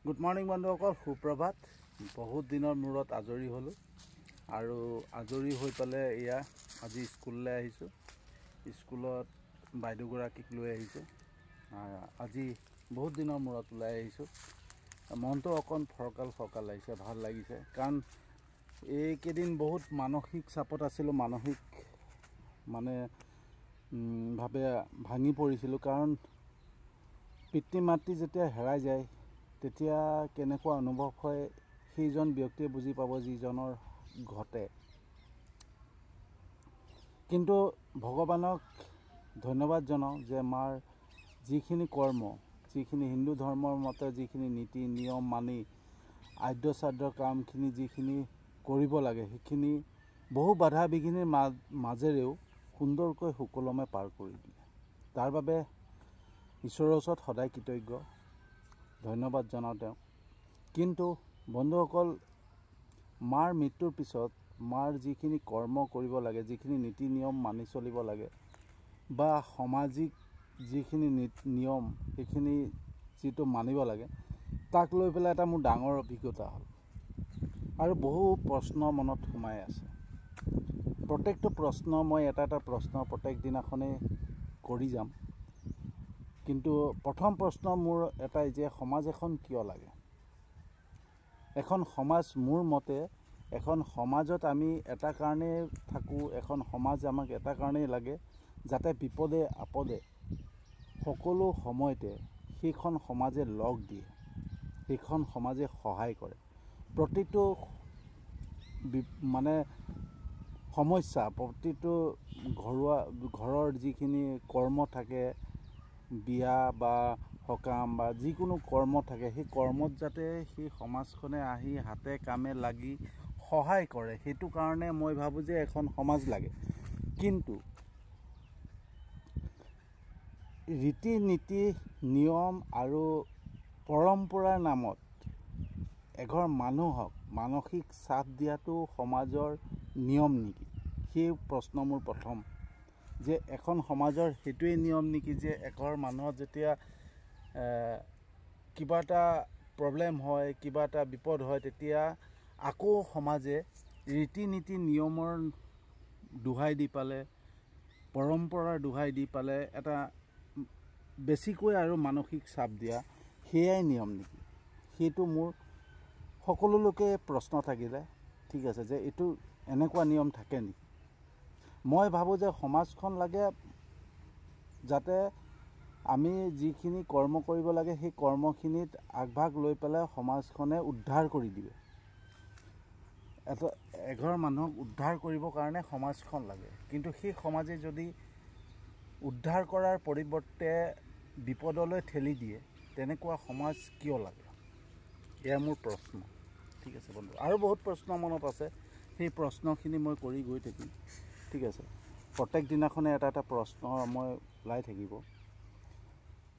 Good morning বন্ধুসকল, সুপ্ৰভাত। বহুত দিনৰ মূৰত আজৰি হ'লোঁ আৰু আজৰি হৈ পেলাই এয়া আজি স্কুললৈ আহিছোঁ। স্কুলত বাইদেউগৰাকীক লৈ আহিছোঁ। আজি বহুত দিনৰ মূৰত ওলাই আহিছোঁ। মনটো অকণ ফৰকাল লাগিছে, ভাল লাগিছে। কাৰণ এইকেইদিন বহুত মানসিক চাপত আছিলোঁ, মানসিক ভাৱে ভাঙি পৰিছিলোঁ। কাৰণ পিতৃ মাতৃ যেতিয়া হেৰাই যায় তেতিয়া কেনেকুৱা অনুভৱ হয় সেইজন ব্যক্তিয়ে বুজি পাব যিজনৰ ঘটে। কিন্তু ভগৱানক ধন্যবাদ জনাওঁ যে মাৰ যিখিনি কৰ্ম, যিখিনি হিন্দু ধৰ্মৰ মতে যিখিনি নীতি নিয়ম মানি আদ্য শ্ৰাদ্ধ কামখিনি যিখিনি কৰিব লাগে সেইখিনি বহু বাধা বিঘিনিৰ মাজেৰেও সুন্দৰকৈ সুকলমে পাৰ কৰি দিলে। তাৰ বাবে ঈশ্বৰৰ ওচৰত সদায় কৃতজ্ঞ, ধন্যবাদ জনাওঁ তেওঁক। কিন্তু বন্ধুসকল, মাৰ মৃত্যুৰ পিছত মাৰ যিখিনি কৰ্ম কৰিব লাগে, যিখিনি নীতি নিয়ম মানি চলিব লাগে বা সামাজিক যিখিনি নিয়ম সেইখিনি যিটো মানিব লাগে, তাক লৈ পেলাই এটা মোৰ ডাঙৰ অভিজ্ঞতা হ'ল আৰু বহু প্ৰশ্ন মনত সোমাই আছে। প্ৰত্যেকটো প্ৰশ্ন মই এটা প্ৰশ্ন প্ৰত্যেক দিনাখনেই কৰি যাম। কিন্তু প্ৰথম প্ৰশ্ন মোৰ এটাই যে সমাজ এখন কিয় লাগে? এখন সমাজ, মোৰ মতে এখন সমাজত আমি এটা কাৰণেই থাকোঁ, এখন সমাজ আমাক এটা কাৰণেই লাগে যাতে বিপদে আপদে সকলো সময়তে সেইখন সমাজে লগ দিয়ে, সেইখন সমাজে সহায় কৰে। প্ৰতিটো সমস্যা, প্ৰতিটো ঘৰৰ যিখিনি কৰ্ম থাকে, বিয়া বা সকাম বা যিকোনো কৰ্ম থাকে, সেই কৰ্মত যাতে সেই সমাজখনে আহি হাতে কামে লাগি সহায় কৰে, সেইটো কাৰণে মই ভাবোঁ যে এখন সমাজ লাগে। কিন্তু ৰীতি নীতি নিয়ম আৰু পৰম্পৰাৰ নামত এঘৰ মানুহক মানসিক চাপ দিয়াটো সমাজৰ নিয়ম নেকি? সেই প্ৰশ্ন মোৰ প্ৰথম। যে এখন সমাজৰ সেইটোৱেই নিয়ম নেকি যে এঘৰ মানুহত যেতিয়া কিবা এটা প্ৰব্লেম হয়, কিবা এটা বিপদ হয়, তেতিয়া আকৌ সমাজে ৰীতি নীতি নিয়মৰ দোহাই দি পালে, পৰম্পৰাৰ দোহাই দি পালে এটা বেছিকৈ আৰু মানসিক চাপ দিয়া, সেয়াই নিয়ম নেকি? সেইটো মোৰ সকলো লোকে প্ৰশ্ন থাকিলে, ঠিক আছে, যে এইটো এনেকুৱা নিয়ম থাকে নেকি? মই ভাবোঁ যে সমাজখন লাগে যাতে আমি যিখিনি কৰ্ম কৰিব লাগে সেই কৰ্মখিনিত আগভাগ লৈ পেলাই সমাজখনে উদ্ধাৰ কৰি দিয়ে। এঘৰ মানুহক উদ্ধাৰ কৰিবৰ কাৰণে সমাজখন লাগে। কিন্তু সেই সমাজে যদি উদ্ধাৰ কৰাৰ পৰিৱৰ্তে বিপদলৈ ঠেলি দিয়ে, তেনেকুৱা সমাজ কিয় লাগে? এয়া মোৰ প্ৰশ্ন। ঠিক আছে বন্ধু, আৰু বহুত প্ৰশ্ন মনত আছে, সেই প্ৰশ্নখিনি মই কৰি গৈ থাকিম। ঠিক আছে, প্ৰত্যেক দিনাখনে এটা প্ৰশ্ন মই ওলাই থাকিব।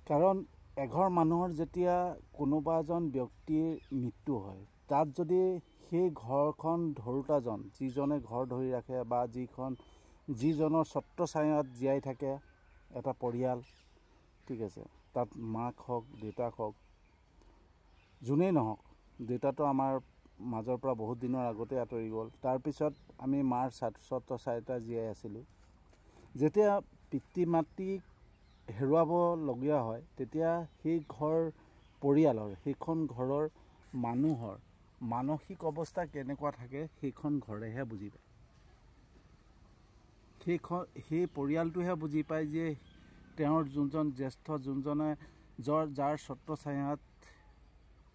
কাৰণ এঘৰ মানুহৰ যেতিয়া কোনোবা এজন ব্যক্তিৰ মৃত্যু হয়, তাত যদি সেই ঘৰখন ধৰোঁতাজন, যিজনে ঘৰ ধৰি ৰাখে বা যিজনৰ ছত্ৰছায়াত জীয়াই থাকে এটা পৰিয়াল, ঠিক আছে, তাত মাক হওক দেউতাক হওক, যোনেই নহওক, দেউতাটো আমাৰ মাজৰ পৰা বহুত দিনৰ আগতে আঁতৰি গ'ল। তাৰপিছত আমি মাৰ ছত্ৰছায়াতে জীয়াই আছিলোঁ। যেতিয়া পিতৃ মাতৃক হেৰুৱাবলগীয়া হয়, তেতিয়া সেই পৰিয়ালৰ, সেইখন ঘৰৰ মানুহৰ মানসিক অৱস্থা কেনেকুৱা থাকে সেইখন ঘৰেহে বুজি পায়। সেই পৰিয়ালটোহে বুজি পায় যে তেওঁৰ যোনজন জ্যেষ্ঠ, যাৰ ছত্ৰছায়াত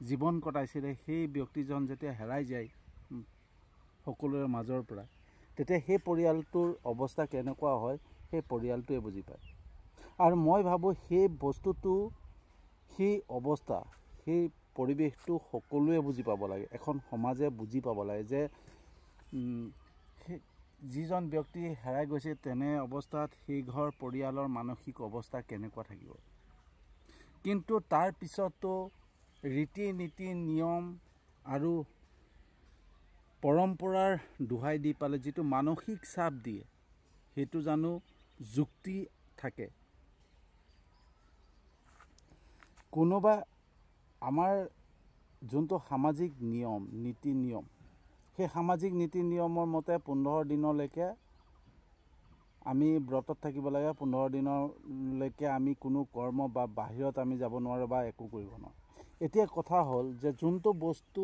জীৱন কটাইছিলে, সেই ব্যক্তিজন যেতিয়া হেৰাই যায় সকলোৰে মাজৰ পৰা, তেতিয়া সেই পৰিয়ালটোৰ অৱস্থা কেনেকুৱা হয় সেই পৰিয়ালটোৱে বুজি পায়। আৰু মই ভাবোঁ সেই বস্তুটো, সেই অৱস্থা, সেই পৰিৱেশটো সকলোৱে বুজি পাব লাগে, এখন সমাজে বুজি পাব লাগে যে যিজন ব্যক্তি হেৰাই গৈছে তেনে অৱস্থাত সেই ঘৰ পৰিয়ালৰ মানসিক অৱস্থা কেনেকুৱা থাকিব। কিন্তু তাৰ পিছতো ৰীতি নীতি নিয়ম আৰু পৰম্পৰাৰ দোহাই দি পালে যিটো মানসিক চাপ দিয়ে, সেইটো জানো যুক্তি থাকে? কোনোবা আমাৰ যোনটো সামাজিক নিয়ম নীতি নিয়ম সেই সামাজিক নীতি নিয়মৰ মতে 15 দিনলৈকে আমি ব্ৰতত থাকিব লাগে 15 দিনলৈকে আমি কোনো কৰ্ম বা বাহিৰত আমি যাব নোৱাৰোঁ বা একো কৰিব নোৱাৰোঁ এতিয়া কথা হ'ল যে যোনটো বস্তু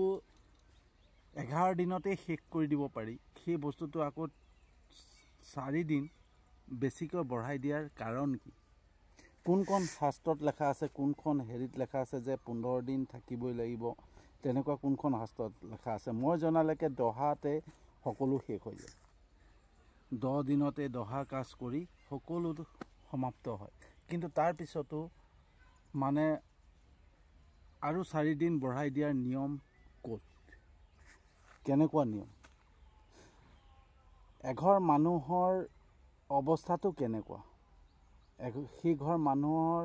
11 দিনতে শেষ কৰি দিব পাৰি সেই বস্তুটো আকৌ 4 দিন বেছিকৈ বঢ়াই দিয়াৰ কাৰণ কি কোনখন শাস্ত্ৰত লেখা আছে কোনখন হেৰিত লেখা আছে যে 15 দিন থাকিবই লাগিব তেনেকুৱা কোনখন শাস্ত্ৰত লেখা আছে মই জনালৈকে দহাতে সকলো শেষ হৈ যায় 10 দিনতে দহা কাজ কৰি সকলো সমাপ্ত হয় কিন্তু তাৰ পিছতো মানে আৰু 4 দিন বঢ়াই দিয়াৰ নিয়ম ক'ত কেনেকুৱা নিয়ম এঘৰ মানুহৰ অৱস্থাটো কেনেকুৱা সেই ঘৰ মানুহৰ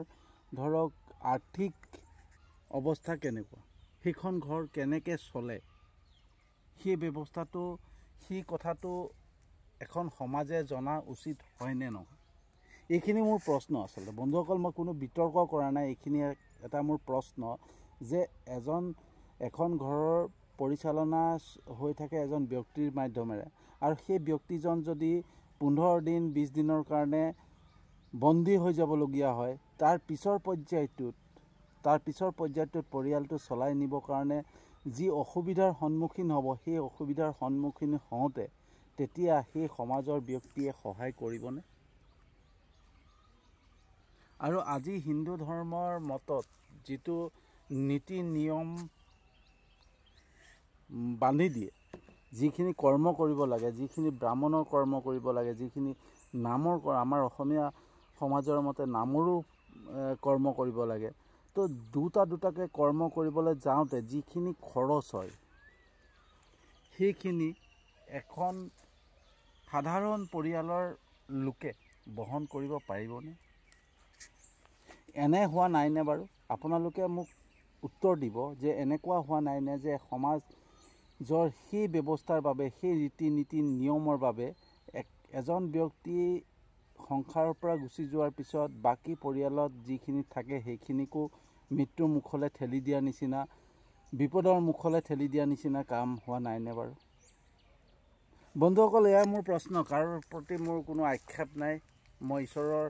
ধৰক আৰ্থিক অৱস্থা কেনেকুৱা সেইখন ঘৰ কেনেকৈ চলে সেই ব্যৱস্থাটো সেই কথাটো এখন সমাজে জনা উচিত হয়নে নহয় এইখিনি মোৰ প্ৰশ্ন আচলতে বন্ধুসকল মই কোনো বিতৰ্ক কৰা নাই এইখিনি এটা মোৰ প্ৰশ্ন যে এখন ঘৰৰ পৰিচালনা হৈ থাকে এজন ব্যক্তিৰ মাধ্যমেৰে আৰু সেই ব্যক্তিজন যদি 15 দিন 20 দিনৰ কাৰণে বন্দী হৈ যাবলগীয়া হয় তাৰ পিছৰ পৰ্যায়টোত পৰিয়ালটো চলাই নিবৰ কাৰণে যি অসুবিধাৰ সন্মুখীন হ'ব সেই অসুবিধাৰ সন্মুখীন হওঁতে তেতিয়া সেই সমাজৰ ব্যক্তিয়ে সহায় কৰিবনে আৰু আজি হিন্দু ধৰ্মৰ মতত যিটো নীতি নিয়ম বান্ধি দিয়ে যিখিনি কৰ্ম কৰিব লাগে যিখিনি ব্ৰাহ্মণৰ কৰ্ম কৰিব লাগে যিখিনি নামৰ আমাৰ অসমীয়া সমাজৰ মতে নামৰো কৰ্ম কৰিব লাগে তো দুটাকৈ কৰ্ম কৰিবলৈ যাওঁতে যিখিনি খৰচ হয় সেইখিনি এখন সাধাৰণ পৰিয়ালৰ লোকে বহন কৰিব পাৰিবনে এনে হোৱা নাইনে বাৰু আপোনালোকে মোক উত্তৰ দিব যে এনেকুৱা হোৱা নাইনে যে সমাজৰ সেই ব্যৱস্থাৰ বাবে সেই ৰীতি নীতি নিয়মৰ বাবে এজন ব্যক্তি সংসাৰৰ পৰা গুচি যোৱাৰ পিছত বাকী পৰিয়ালত যিখিনি থাকে সেইখিনিকো মৃত্যুৰ মুখলৈ ঠেলি দিয়া নিচিনা বিপদৰ মুখলৈ ঠেলি দিয়া নিচিনা কাম হোৱা নাইনে বাৰু বন্ধুসকল এয়া মোৰ প্ৰশ্ন কাৰোৰ প্ৰতি মোৰ কোনো আক্ষেপ নাই মই ঈশ্বৰৰ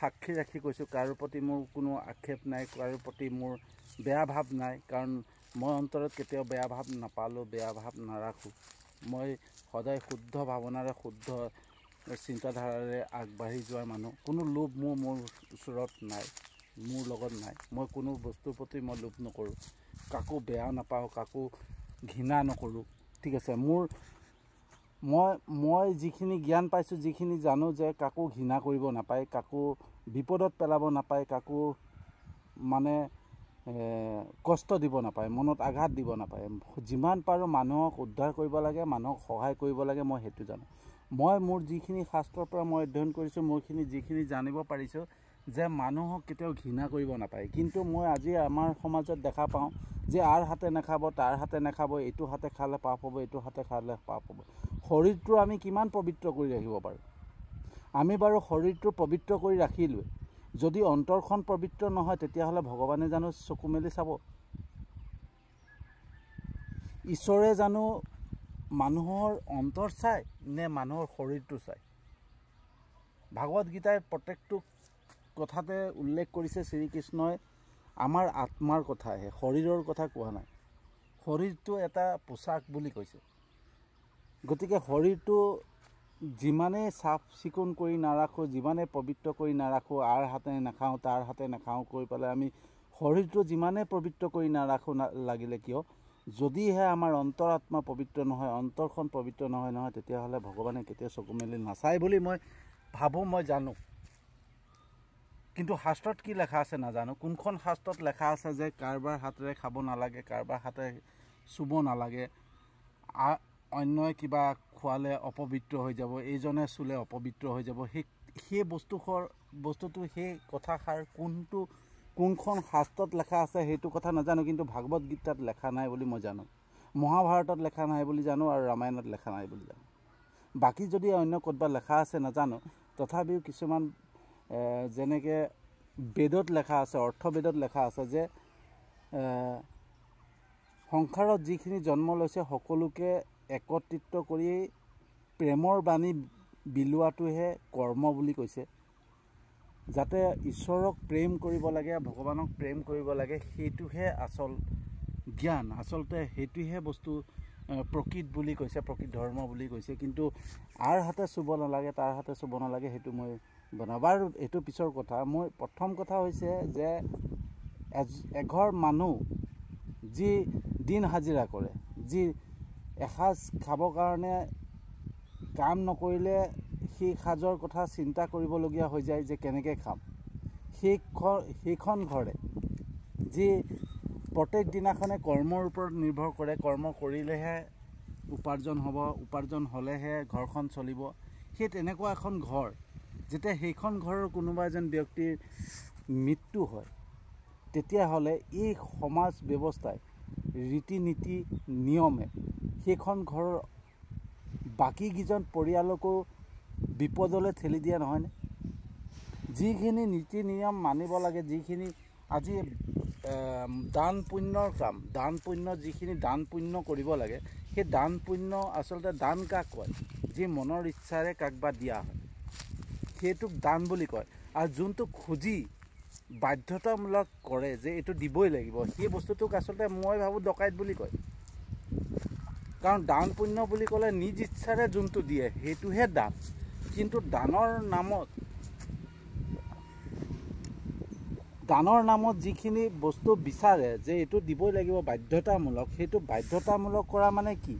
সাক্ষী ৰাখি কৈছোঁ কাৰোৰ প্ৰতি মোৰ কোনো আক্ষেপ নাই কাৰোৰ প্ৰতি মোৰ বেয়া ভাৱ নাই কাৰণ মই অন্তৰত কেতিয়াও বেয়া ভাৱ নাপালোঁ বেয়া ভাৱ নাৰাখোঁ মই সদায় শুদ্ধ ভাৱনাৰে শুদ্ধ চিন্তাধাৰাৰে আগবাঢ়ি যোৱাৰ মানুহ কোনো লোভ মোৰ ওচৰত নাই মোৰ লগত নাই মই কোনো বস্তুৰ প্ৰতি মই লোভ নকৰোঁ কাকো বেয়া নাপাওঁ কাকো ঘৃণা নকৰোঁ ঠিক আছে মই যিখিনি জ্ঞান পাইছোঁ যিখিনি জানো যে কাকো ঘৃণা কৰিব নাপায় কাকো বিপদত পেলাব নাপায় কাকো মানে কষ্ট দিব নাপায় মনত আঘাত দিব নাপায় যিমান পাৰোঁ মানুহক উদ্ধাৰ কৰিব লাগে মানুহক সহায় কৰিব লাগে মই সেইটো জানো মই মোৰ যিখিনি শাস্ত্ৰৰ পৰা মই অধ্যয়ন কৰিছোঁ মোৰখিনি যিখিনি জানিব পাৰিছোঁ যে মানুহক কেতিয়াও ঘৃণা কৰিব নাপায় কিন্তু মই আজি আমাৰ সমাজত দেখা পাওঁ যে আৰ হাতে নাখাব তাৰ হাতে নাখাব এইটো হাতে খালে পাপ হ'ব এইটো হাতে খালে পাপ হ'ব শৰীৰটো আমি কিমান পবিত্ৰ কৰি ৰাখিব পাৰোঁ আমি বাৰু শৰীৰটো পবিত্ৰ কৰি ৰাখিলোঁ যদি অন্তৰখন পবিত্ৰ নহয় তেতিয়াহ'লে ভগৱানে জানো চকু মেলি চাব ঈশ্বৰে জানো মানুহৰ অন্তৰ চায় নে মানুহৰ শৰীৰটো চায় ভাগৱত গীতাৰ প্ৰত্যেকটো কথাতে উল্লেখ কৰিছে শ্ৰীকৃষ্ণই আমাৰ আত্মাৰ কথাহে শৰীৰৰ কথা কোৱা নাই শৰীৰটো এটা পোচাক বুলি কৈছে গতিকে শৰীৰটো যিমানেই চাফ চিকুণ কৰি নাৰাখোঁ যিমানেই পবিত্ৰ কৰি নাৰাখোঁ আৰ হাতে নাখাওঁ তাৰ হাতে নাখাওঁ কৈ পেলাই আমি শৰীৰটো যিমানেই পবিত্ৰ কৰি নাৰাখোঁ লাগিলে কিয় যদিহে আমাৰ অন্তৰ আত্মা পবিত্ৰ নহয় অন্তৰখন পবিত্ৰ নহয় তেতিয়াহ'লে ভগৱানে কেতিয়াও চকু মেলি নাচায় বুলি মই ভাবোঁ মই জানো কিন্তু শাস্ত্ৰত কি লেখা আছে নাজানো কোনখন শাস্ত্ৰত লেখা আছে যে কাৰোবাৰ হাতেৰে খাব নালাগে কাৰোবাৰ হাতেৰে চুব নালাগে অন্যই কিবা খোৱালে অপবিত্ৰ হৈ যাব এইজনে চুলে অপবিত্ৰ হৈ যাব সেই বস্তুটো সেই কথাষাৰ কোনখন শাস্ত্ৰত লেখা আছে সেইটো কথা নাজানো কিন্তু ভাগৱত গীতাত লেখা নাই বুলি মই জানো মহাভাৰতত লেখা নাই বুলি জানো আৰু ৰামায়ণত লেখা নাই বুলি জানো বাকী যদি অন্য ক'ৰবাত লেখা আছে নাজানো তথাপিও কিছুমান যেনেকৈ বেদত লেখা আছে অৰ্থবেদত লেখা আছে যে সংসাৰত যিখিনি জন্ম লৈছে সকলোকে একত্ৰিত কৰি প্ৰেমৰ বাণী বিলোৱাটোহে কৰ্ম বুলি কৈছে। যাতে ঈশ্বৰক প্ৰেম কৰিব লাগে, ভগৱানক প্ৰেম কৰিব লাগে, সেইটোহে আচল জ্ঞান। আচলতে সেইটোহে বস্তু প্ৰকৃত বুলি কৈছে, প্ৰকৃত ধৰ্ম বুলি কৈছে। কিন্তু আৰ হাতে চুব নালাগে, তাৰ হাতে চুব নালাগে, সেইটো মই বনাওঁ। বাৰু এইটো পিছৰ কথা। মই প্ৰথম কথা হৈছে যে এঘৰ মানুহ যি দিন হাজিৰা কৰে, যি এসাঁজ খাবৰ কাৰণে কাম নকৰিলে সেই সাজৰ কথা চিন্তা কৰিবলগীয়া হৈ যায় যে কেনেকৈ খাম। সেইখন ঘৰে যি প্ৰত্যেক দিনাখনে কৰ্মৰ ওপৰত নিৰ্ভৰ কৰে, কৰ্ম কৰিলেহে উপাৰ্জন হ'ব, উপাৰ্জন হ'লেহে ঘৰখন চলিব। সেই তেনেকুৱা এখন ঘৰ যেতিয়া সেইখন ঘৰৰ কোনোবা এজন ব্যক্তিৰ মৃত্যু হয়, তেতিয়াহ'লে এই সমাজ ব্যৱস্থাই ৰীতি নীতি নিয়মে সেইখন ঘৰৰ বাকীকেইজন পৰিয়ালকো বিপদলৈ ঠেলি দিয়া নহয়নে? যিখিনি নীতি নিয়ম মানিব লাগে, যিখিনি আজি দান পুণ্যৰ কাম, দান পুণ্য যিখিনি দান পুণ্য কৰিব লাগে, সেই দান পুণ্য আচলতে দান কাক কয়? যি মনৰ ইচ্ছাৰে কাকবা দিয়া হয়, সেইটোক দান বুলি কয়। আৰু যোনটো খুজি বাধ্যতামূলক কৰে যে এইটো দিবই লাগিব, সেই বস্তুটোক আচলতে মই ভাবোঁ ডকাইত বুলি কয়। কাৰণ দান পুণ্য বুলি ক'লে নিজ ইচ্ছাৰে যোনটো দিয়ে সেইটোহে দান। কিন্তু দানৰ নামত যিখিনি বস্তু বিচাৰে যে এইটো দিবই লাগিব বাধ্যতামূলক, সেইটো বাধ্যতামূলক কৰা মানে কি?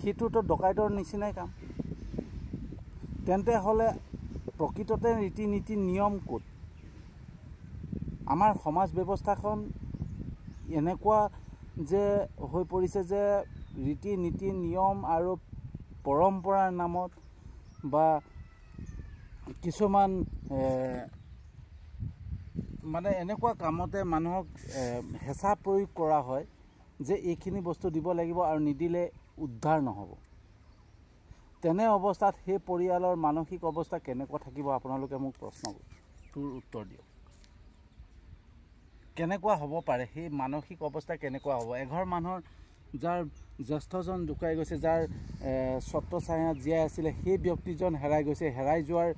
সেইটোতো ডকাইতৰ নিচিনাই কাম। তেন্তে হ'লে প্ৰকৃততে ৰীতি নীতি নিয়ম ক'ত? আমাৰ সমাজ ব্যৱস্থাখন এনেকুৱা যে হৈ পৰিছে যে ৰীতি নীতি নিয়ম আৰু পৰম্পৰাৰ নামত বা কিছুমান মানে এনেকুৱা কামতে মানুহক হেঁচা প্ৰয়োগ কৰা হয় যে এইখিনি বস্তু দিব লাগিব আৰু নিদিলে উদ্ধাৰ নহ'ব। তেনে অৱস্থাত সেই পৰিয়ালৰ মানসিক অৱস্থা কেনেকুৱা থাকিব? আপোনালোকে মোক প্ৰশ্নটোৰ উত্তৰ দিয়ক। কেনেকুৱা হ'ব পাৰে সেই মানসিক অৱস্থা? কেনেকুৱা হ'ব? এঘৰ মানুহৰ যাৰ জ্যেষ্ঠজন ঢুকাই গৈছে, যাৰ ছত্ৰ ছায়াত জীয়াই আছিলে, সেই ব্যক্তিজন হেৰাই গৈছে। হেৰাই যোৱাৰ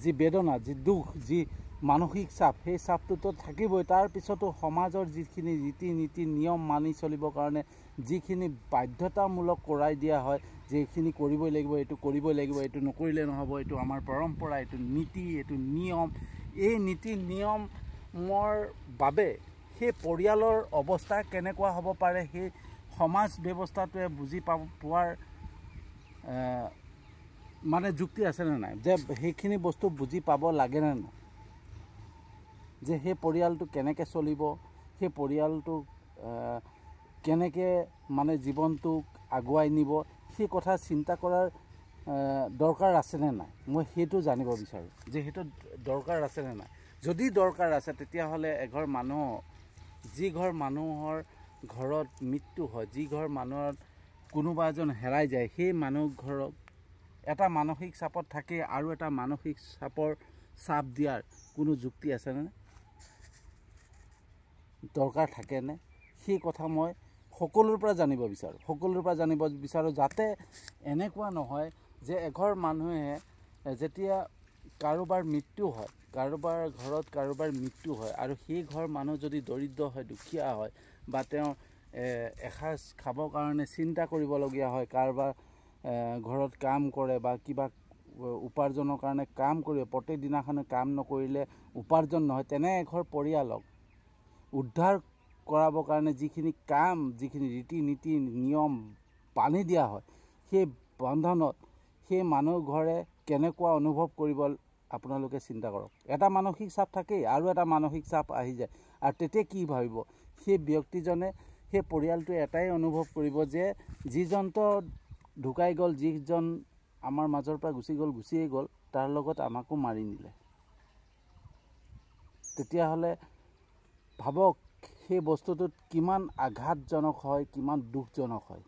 যি বেদনা, যি দুখ, যি মানসিক চাপ, সেই চাপটোতো থাকিবই। তাৰপিছতো সমাজৰ যিখিনি ৰীতি নীতি নিয়ম মানি চলিবৰ কাৰণে যিখিনি বাধ্যতামূলক কৰাই দিয়া হয় যে এইখিনি কৰিবই লাগিব, এইটো কৰিবই লাগিব, এইটো নকৰিলে নহ'ব, এইটো আমাৰ পৰম্পৰা, এইটো নীতি, এইটো নিয়ম, এই নীতি নিয়মৰ বাবে সেই পৰিয়ালৰ অৱস্থা কেনেকুৱা হ'ব পাৰে? সেই সমাজ ব্যৱস্থাটোৱে বুজি পোৱাৰ মানে যুক্তি আছেনে নাই? যে সেইখিনি বস্তু বুজি পাব লাগেনে নাই? যে সেই পৰিয়ালটো কেনেকৈ চলিব, সেই পৰিয়ালটোক কেনেকৈ মানে জীৱনটোক আগুৱাই নিব, সেই কথা চিন্তা কৰাৰ দৰকাৰ আছেনে নাই? মই সেইটো জানিব বিচাৰোঁ যে সেইটো দৰকাৰ আছেনে নাই। যদি দৰকাৰ আছে তেতিয়াহ'লে এঘৰ মানুহ, যি ঘৰ মানুহৰ ঘৰত মৃত্যু হয়, যি ঘৰ মানুহত কোনোবা এজন হেৰাই যায়, সেই মানুহ ঘৰক এটা মানসিক চাপত থাকি আৰু এটা মানসিক চাপ দিয়াৰ কোনো যুক্তি আছেনে? দৰকাৰ থাকেনে? সেই কথা মই সকলোৰ পৰা জানিব বিচাৰোঁ, যাতে এনেকুৱা নহয় যে এঘৰ মানুহে যেতিয়া কাৰোবাৰ মৃত্যু হয়, কাৰোবাৰ ঘৰত কাৰোবাৰ মৃত্যু হয় আৰু সেই ঘৰ মানুহ যদি দৰিদ্ৰ হয়, দুখীয়া হয়, বা তেওঁ এসাঁজ খাবৰ কাৰণে চিন্তা কৰিবলগীয়া হয়, কাৰোবাৰ ঘৰত কাম কৰে বা কিবা উপাৰ্জনৰ কাৰণে কাম কৰিব, প্ৰত্যেক দিনাখনে কাম নকৰিলে উপাৰ্জন নহয়, তেনে এঘৰ পৰিয়ালক উদ্ধাৰ কৰাবৰ কাৰণে যিখিনি কাম, যিখিনি ৰীতি নীতি নিয়ম বান্ধি দিয়া হয়, সেই বন্ধনত সেই মানুহ ঘৰে কেনেকুৱা অনুভৱ কৰিব আপোনালোকে চিন্তা কৰক। এটা মানসিক চাপ থাকেই, আৰু এটা মানসিক চাপ আহি যায়। আৰু তেতিয়া কি ভাবিব সেই ব্যক্তিজনে? সেই পৰিয়ালটোৱে এটাই অনুভৱ কৰিব যে যিজনটো ঢুকাই গ'ল, যিজন আমাৰ মাজৰ পৰা গুচিয়ে গ'ল, তাৰ লগত আমাকো মাৰি নিলে। তেতিয়াহ'লে ভাবক সেই বস্তুটোত কিমান আঘাতজনক হয়, কিমান দুখজনক হয়।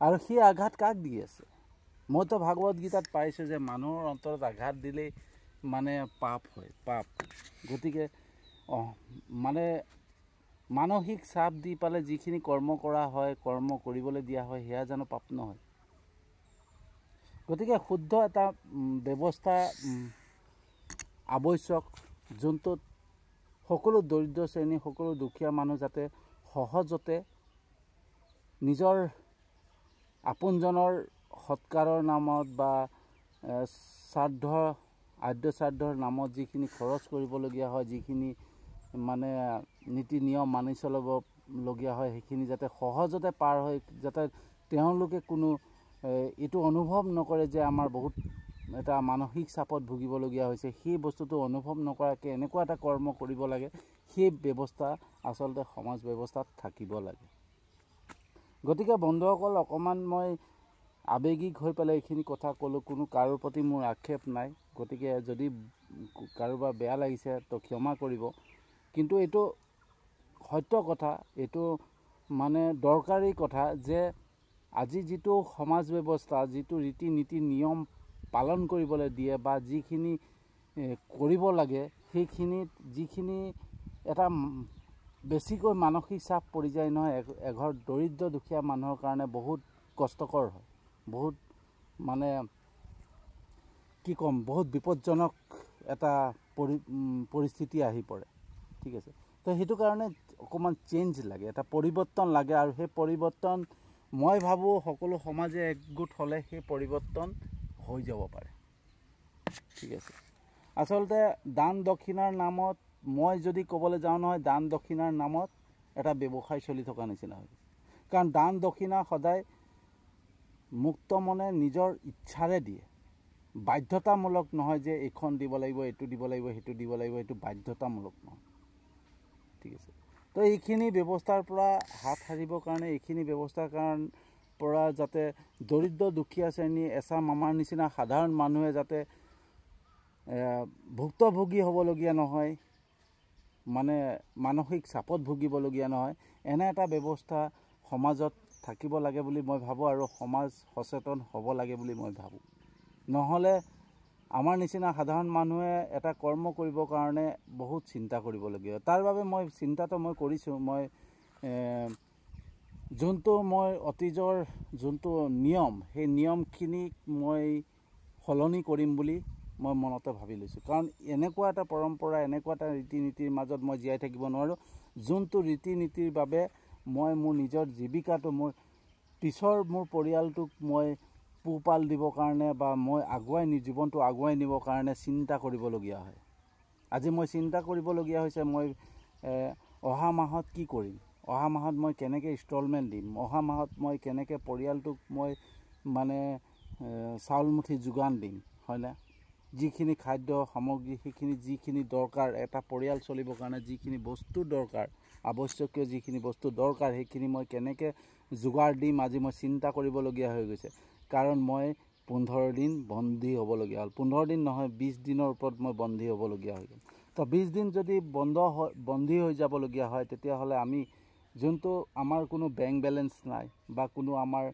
আৰু সেই আঘাত কাক দি আছে? মইতো ভাগৱত গীতাত পাইছোঁ যে মানুহৰ অন্তৰত আঘাত দিলেই মানে পাপ হয়, পাপ। গতিকে মানে মানসিক চাপ দি পালে যিখিনি কৰ্ম কৰা হয়, কৰ্ম কৰিবলৈ দিয়া হয়, সেয়া জানো পাপ নহয়? গতিকে শুদ্ধ এটা ব্যৱস্থা আৱশ্যক, যোনটোত সকলো দৰিদ্ৰ শ্ৰেণী, সকলো দুখীয়া মানুহ যাতে সহজতে নিজৰ আপোনজনৰ সৎকাৰৰ নামত বা শ্ৰাদ্ধ, আদ্য শ্ৰাদ্ধৰ নামত যিখিনি খৰচ কৰিবলগীয়া হয়, যিখিনি মানে নীতি নিয়ম মানি চলিবলগীয়া হয়, সেইখিনি যাতে সহজতে পাৰ হৈ, যাতে তেওঁলোকে কোনো এইটো অনুভৱ নকৰে যে আমাৰ বহুত এটা মানসিক চাপত ভুগিবলগীয়া হৈছে, সেই বস্তুটো অনুভৱ নকৰাকৈ এনেকুৱা এটা কৰ্ম কৰিব লাগে, সেই ব্যৱস্থা আচলতে সমাজ ব্যৱস্থাত থাকিব লাগে। গতিকে বন্ধুসকল, অকণমান মই আৱেগিক হৈ পেলাই এইখিনি কথা ক'লোঁ, কোনো কাৰোৰ প্ৰতি মোৰ আক্ষেপ নাই। গতিকে যদি কাৰোবাৰ বেয়া লাগিছে তো ক্ষমা কৰিব, কিন্তু এইটো সত্য কথা, এইটো মানে দৰকাৰী কথা যে আজি যিটো সমাজ ব্যৱস্থা, যিটো ৰীতি নীতি নিয়ম পালন কৰিবলৈ দিয়ে বা যিখিনি কৰিব লাগে, সেইখিনিত যিখিনি এটা বেছিকৈ মানসিক চাপ পৰি যায় নহয়, এঘৰ দৰিদ্ৰ দুখীয়া মানুহৰ কাৰণে বহুত কষ্টকৰ হয়, বহুত মানে কি ক'ম, বহুত বিপদজনক এটা পৰিস্থিতি আহি পৰে। ঠিক আছে, তো সেইটো কাৰণে অকণমান চেঞ্জ লাগে, এটা পৰিৱৰ্তন লাগে, আৰু সেই পৰিৱৰ্তন মই ভাবোঁ সকলো সমাজে একগোট হ'লে সেই পৰিৱৰ্তন হৈ যাব পাৰে। ঠিক আছে, আচলতে দান দক্ষিণাৰ নামত, মই যদি ক'বলৈ যাওঁ নহয়, দান দক্ষিণাৰ নামত এটা ব্যৱসায় চলি থকা নিচিনা হয়। কাৰণ দান দক্ষিণা সদায় মুক্ত মনে নিজৰ ইচ্ছাৰে দিয়ে, বাধ্যতামূলক নহয় যে এইখন দিব লাগিব, এইটো দিব লাগিব, সেইটো দিব লাগিব, এইটো বাধ্যতামূলক নহয়। ঠিক আছে, তো এইখিনি ব্যৱস্থাৰ পৰা হাত সাৰিবৰ কাৰণে, এইখিনি ব্যৱস্থাৰ পৰা যাতে দৰিদ্ৰ দুখীয়া শ্ৰেণী, এচাম আমাৰ নিচিনা সাধাৰণ মানুহে যাতে ভুক্তভোগী হ'বলগীয়া নহয়, মানে মানসিক চাপত ভুগিবলগীয়া নহয়, এনে এটা ব্যৱস্থা সমাজত থাকিব লাগে বুলি মই ভাবোঁ, আৰু সমাজ সচেতন হ'ব লাগে বুলি মই ভাবোঁ। নহ'লে আমাৰ নিচিনা সাধাৰণ মানুহে এটা কৰ্ম কৰিবৰ কাৰণে বহুত চিন্তা কৰিবলগীয়া। তাৰ বাবে মই চিন্তাটো কৰিছোঁ, মই যোনটো মই অতীজৰ যোনটো নিয়ম, সেই নিয়মখিনিক মই সলনি কৰিম বুলি মই মনতে ভাবি লৈছোঁ। কাৰণ এনেকুৱা এটা পৰম্পৰা, এনেকুৱা এটা ৰীতি নীতিৰ মাজত মই জীয়াই থাকিব নোৱাৰোঁ, যোনটো ৰীতি নীতিৰ বাবে মই মোৰ নিজৰ জীৱিকাটো, মোৰ পিছৰ মোৰ পৰিয়ালটোক মই পোহপাল দিবৰ কাৰণে বা মই জীৱনটো আগুৱাই নিবৰ কাৰণে চিন্তা কৰিবলগীয়া হয়। আজি মই চিন্তা কৰিবলগীয়া হৈছে, মই অহা মাহত কি কৰিম, অহা মাহত মই কেনেকৈ ইনষ্টলমেণ্ট দিম, অহা মাহত মই কেনেকৈ পৰিয়ালটোক মই মানে চাউল মুঠি যোগান দিম, হয়নে? যিখিনি খাদ্য সামগ্ৰী, সেইখিনি যিখিনি দৰকাৰ, এটা পৰিয়াল চলিবৰ কাৰণে যিখিনি বস্তু দৰকাৰ, আৱশ্যকীয় যিখিনি বস্তু দৰকাৰ, সেইখিনি মই কেনেকৈ যোগাৰ দিম, আজি মই চিন্তা কৰিবলগীয়া হৈ গৈছে। কাৰণ মই 15 দিন বন্দী হ'বলগীয়া হ'ল, 15 দিন নহয়, 20 দিনৰ ওপৰত মই বন্দী হ'বলগীয়া হৈ গ'ল। তো 20 দিন যদি বন্দী হৈ যাবলগীয়া হয়, তেতিয়াহ'লে আমি যোনটো আমাৰ কোনো বেংক বেলেঞ্চ নাই বা কোনো আমাৰ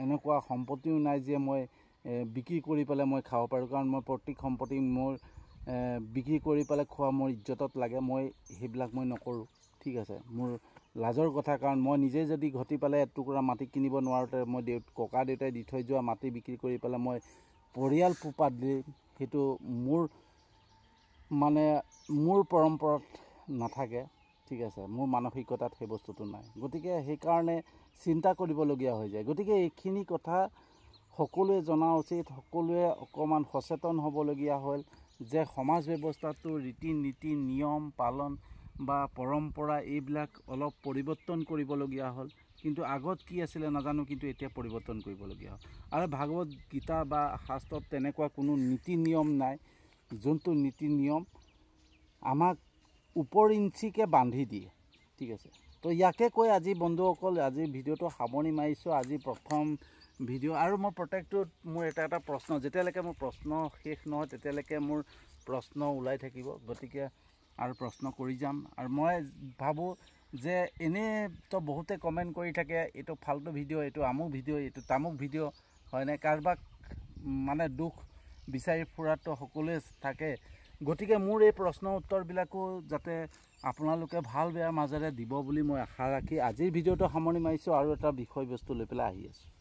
এনেকুৱা সম্পত্তিও নাই যে মই বিক্ৰী কৰি পেলাই মই খাব পাৰোঁ। কাৰণ মই প্ৰত্যেক সম্পত্তি মোৰ বিক্ৰী কৰি পেলাই খোৱা মোৰ ইজ্জতত লাগে, মই সেইবিলাক মই নকৰোঁ। ঠিক আছে, মোৰ লাজৰ কথা, কাৰণ মই নিজে যদি ঘটি পেলাই এটুকুৰা মাটি কিনিব নোৱাৰোঁতে মই ককা দেউতাই দি থৈ যোৱা মাটি বিক্ৰী কৰি পেলাই মই পৰিয়াল পোহপাল দিম, সেইটো মোৰ পৰম্পৰাত নাথাকে। ঠিক আছে, মোৰ মানসিকতাত সেই বস্তুটো নাই। গতিকে সেইকাৰণে চিন্তা কৰিবলগীয়া হৈ যায়। গতিকে এইখিনি কথা সকলোৱে জনা উচিত, সকলোৱে অকণমান সচেতন হ'বলগীয়া হ'ল যে সমাজ ব্যৱস্থাটো, ৰীতি নীতি নিয়ম পালন বা পৰম্পৰা, এইবিলাক অলপ পৰিৱৰ্তন কৰিবলগীয়া হ'ল। কিন্তু আগত কি আছিলে নাজানো, কিন্তু এতিয়া পৰিৱৰ্তন কৰিবলগীয়া হ'ল। আৰু ভাগৱত গীতা বা শাস্ত্ৰত তেনেকুৱা কোনো নীতি নিয়ম নাই, যোনটো নীতি নিয়ম আমাক ওপৰিঞ্চিকৈ বান্ধি দিয়ে। ঠিক আছে, তো ইয়াকে কৈ আজি বন্ধুসকল, আজিৰ ভিডিঅ'টো সামৰণি মাৰিছোঁ। আজি প্ৰথম ভিডিঅ', আৰু মই প্ৰত্যেকটোত মোৰ এটা প্ৰশ্ন, যেতিয়ালৈকে মোৰ প্ৰশ্ন শেষ নহয় তেতিয়ালৈকে মোৰ প্ৰশ্ন ওলাই থাকিব। গতিকে আৰু প্ৰশ্ন কৰি যাম। আৰু মই ভাবোঁ যে এনেইতো বহুতে কমেণ্ট কৰি থাকে, এইটো ফাল্টু ভিডিঅ', এইটো আমুক ভিডিঅ', এইটো তামুক ভিডিঅ', হয়নে? কাৰোবাক মানে দুখ বিচাৰি ফুৰাটো সকলোৱে থাকে। গতিকে মোৰ এই প্ৰশ্ন উত্তৰবিলাকো যাতে আপোনালোকে ভাল বেয়াৰ মাজেৰে দিব বুলি মই আশা ৰাখি আজিৰ ভিডিঅ'টো সামৰণি মাৰিছোঁ আৰু এটা বিষয়বস্তু লৈ পেলাই আহি আছোঁ।